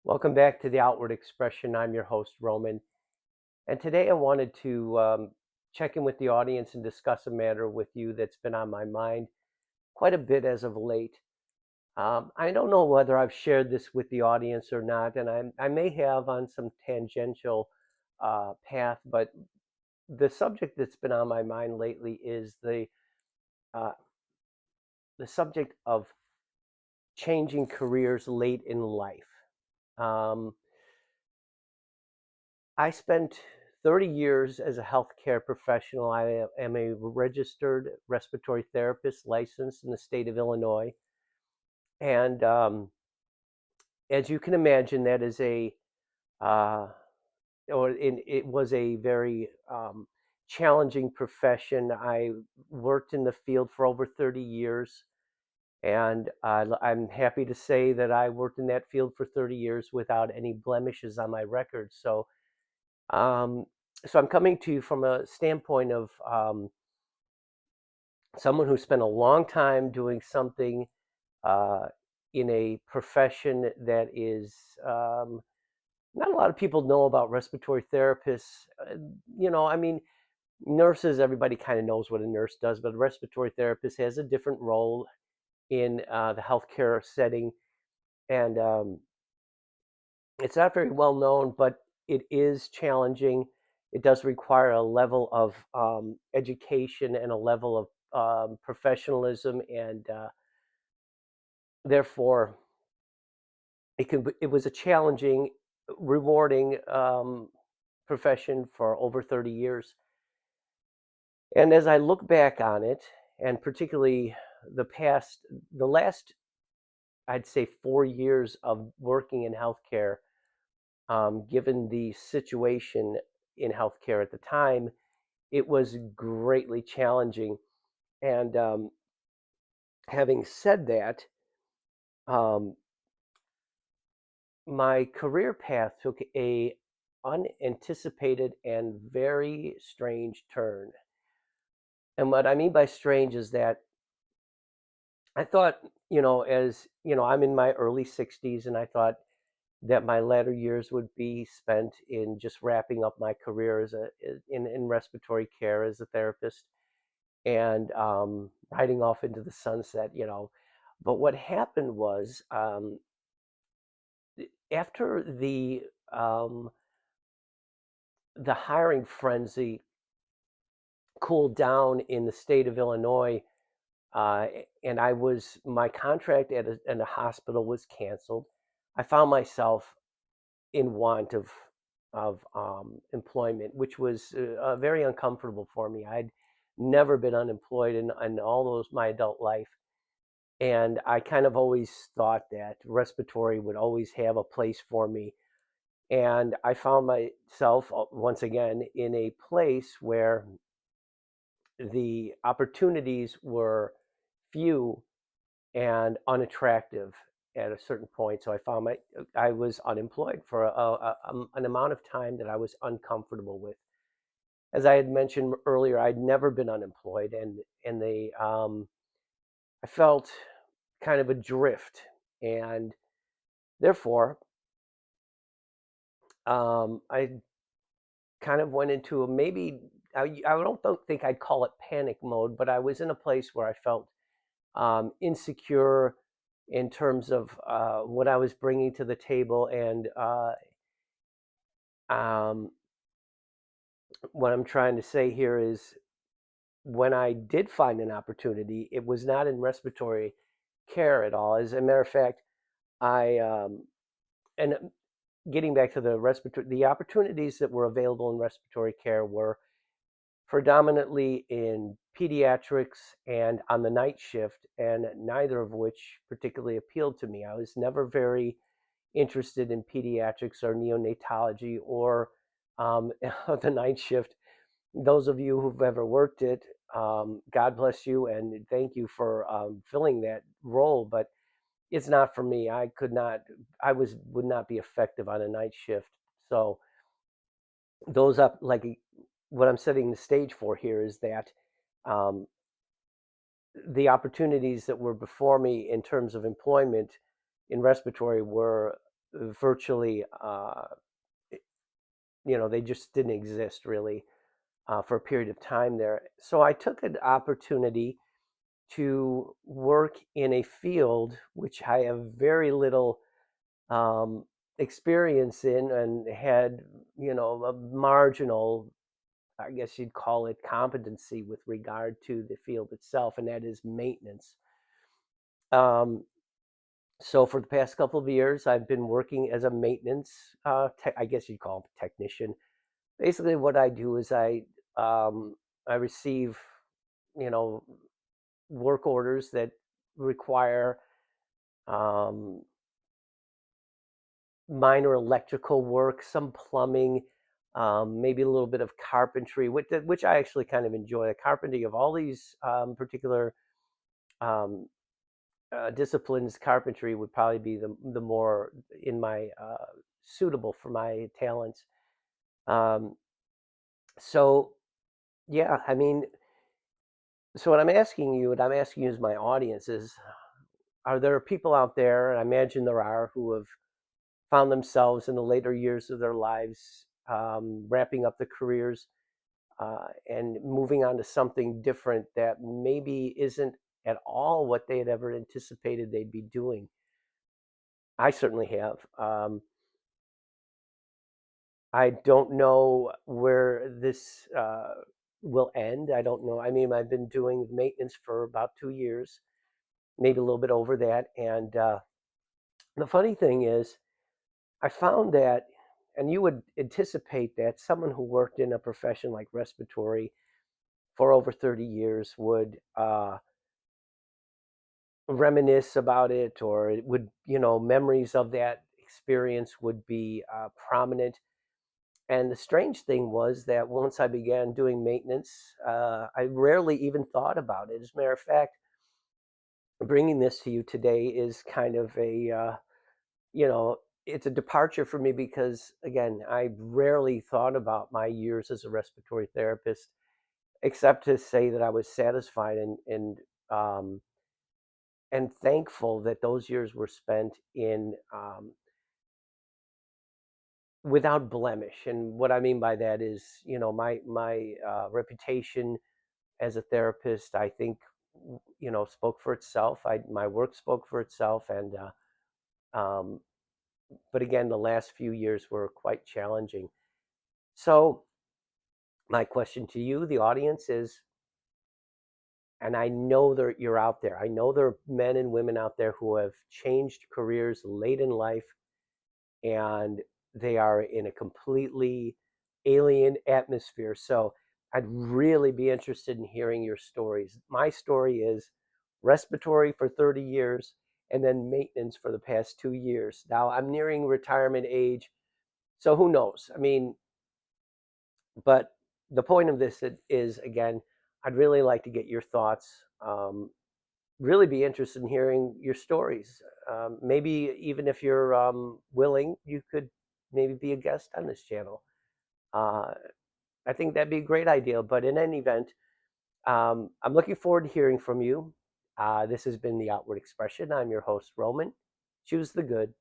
Welcome back to the Outward Expression. I'm your host, Roman. And today I wanted to check in with the audience and discuss a matter with you that's been on my mind quite a bit as of late. I don't know whether I've shared this with the audience or not, and I may have on some tangential path, but the subject that's been on my mind lately is uh, the subject of changing careers late in life. Um, I spent 30 years as a healthcare professional. I am a registered respiratory therapist licensed in the state of Illinois. And as you can imagine, that is uh, it was a very challenging profession. I worked in the field for over 30 years. And I'm happy to say that I worked in that field for 30 years without any blemishes on my record. Um, so I'm coming to you from a standpoint of someone who spent a long time doing something uh, in a profession that is not a lot of people know about respiratory therapists. I mean, nurses, everybody kind of knows what a nurse does, but a respiratory therapist has a different role in the healthcare setting. And it's not very well known, but it is challenging. It does require a level of education and a level of professionalism, and therefore, it was a challenging, rewarding profession for over 30 years. And as I look back on it, and particularly the last, I'd say 4 years of working in healthcare, given the situation in healthcare at the time, it was greatly challenging. And having said that, um, my career path took a unanticipated and very strange turn. And what I mean by strange is that I thought, as I'm in my early 60s, and I thought that my latter years would be spent in just wrapping up my career in respiratory care as a therapist, and riding off into the sunset. But what happened was, after um, the hiring frenzy cooled down in the state of Illinois, uh, and my contract at a hospital was canceled. I found myself in want of employment, which was very uncomfortable for me. I'd never been unemployed in all those my adult life, and I kind of always thought that respiratory would always have a place for me. And I found myself once again in a place where the opportunities were few and unattractive at a certain point. So I was unemployed for an amount of time that I was uncomfortable with. As I had mentioned earlier, I'd never been unemployed, and I felt kind of adrift, and therefore, I kind of went into a maybe I don't think I'd call it panic mode, but I was in a place where I felt insecure in terms of what I was bringing to the table, and um, what I'm trying to say here is when I did find an opportunity, it was not in respiratory care at all. As a matter of fact, I and getting back to the opportunities that were available in respiratory care were predominantly in pediatrics and on the night shift, and neither of which particularly appealed to me. I was never very interested in pediatrics or neonatology or the night shift. Those of you who've ever worked it, God bless you and thank you for filling that role. But it's not for me. I could not. Would not be effective on a night shift. So those up like what I'm setting the stage for here is that um, the opportunities that were before me in terms of employment in respiratory were virtually, they just didn't exist really for a period of time there. So I took an opportunity to work in a field which I have very little um, experience in and had, a marginal, I guess you'd call it, competency with regard to the field itself, and that is maintenance. Um, so for the past couple of years, I've been working as a maintenance, I guess you'd call it technician. Basically, what I do is I receive, you know, work orders that require um, minor electrical work, some plumbing, maybe a little bit of carpentry, which I actually kind of enjoy. The carpentry of all these particular um, disciplines, carpentry would probably be the more in my suitable for my talents. Um, so yeah, I mean, so what I'm asking you, and I'm asking you as my audience is, are there people out there, and I imagine there are, who have found themselves in the later years of their lives wrapping up the careers and moving on to something different that maybe isn't at all what they had ever anticipated they'd be doing? I certainly have. I don't know where this will end. I don't know. I mean, I've been doing maintenance for about 2 years, maybe a little bit over that. And the funny thing is, I found that, and you would anticipate that someone who worked in a profession like respiratory for over 30 years would reminisce about it, or it would, memories of that experience would be prominent. And the strange thing was that once I began doing maintenance, I rarely even thought about it. As a matter of fact, bringing this to you today is kind of you know, it's a departure for me because, again, I rarely thought about my years as a respiratory therapist, except to say that I was satisfied um, and thankful that those years were spent in without blemish. And what I mean by that is, my reputation as a therapist, I think, spoke for itself. My work spoke for itself, and um, but again, the last few years were quite challenging. So my question to you, the audience, is, and I know that you're out there. I know there are men and women out there who have changed careers late in life, and they are in a completely alien atmosphere. So I'd really be interested in hearing your stories. My story is respiratory for 30 years and then maintenance for the past 2 years. Now I'm nearing retirement age, so who knows? I mean, but the point of this is, again, I'd really like to get your thoughts. Really be interested in hearing your stories. Maybe even if you're willing, you could maybe be a guest on this channel. Uh, I think that'd be a great idea. But in any event, I'm looking forward to hearing from you. This has been The Outward Expression. I'm your host, Roman. Choose the good.